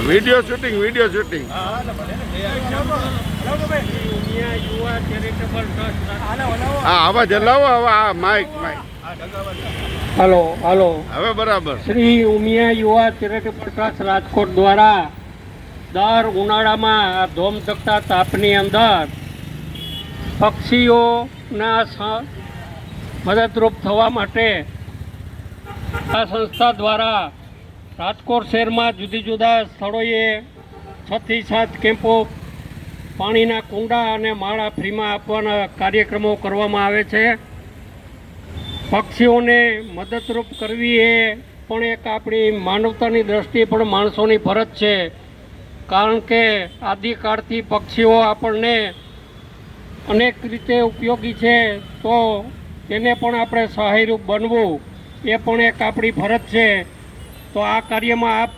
Video shooting હા આવાજ લાવો હવે આ માઇક હાલો હવે બરાબર. શ્રી ઉમિયા યુવા ચેરિટેબલ ટ્રસ્ટ રાજકોટ દ્વારા દર ઉનાળામાં આ ધોમધકતા તાપની અંદર પક્ષીઓના મદદરૂપ થવા માટે આ સંસ્થા દ્વારા રાજકોટ શહેરમાં જુદી જુદા સ્થળોએ 6 થી 7 કેમ્પો પાણીના કુંડા અને માળા ફ્રીમાં આપવાના કાર્યક્રમો કરવામાં આવે છે. પક્ષીઓને મદદરૂપ કરવી એ પણ એક આપણી માનવતાની દ્રષ્ટિએ પણ માણસોની ફરજ છે, કારણ કે આદિકાળથી પક્ષીઓ આપણને અનેક રીતે ઉપયોગી છે, તો તેને પણ આપણે સહાયરૂપ બનવું એ પણ એક આપણી ફરજ છે. તો આ કાર્યમાં આપ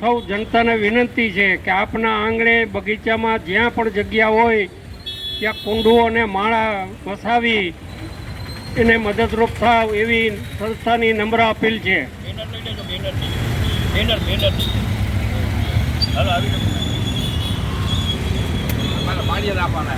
સૌ જનતાને વિનંતી છે કે આપના આંગણે બગીચામાં જ્યાં પણ જગ્યા હોય ત્યાં કુંડું અને માળા વસાવી એને મદદરૂપ થાવ એવી સંસ્થાની નમ્ર અપીલ છે. પાણી આપવાના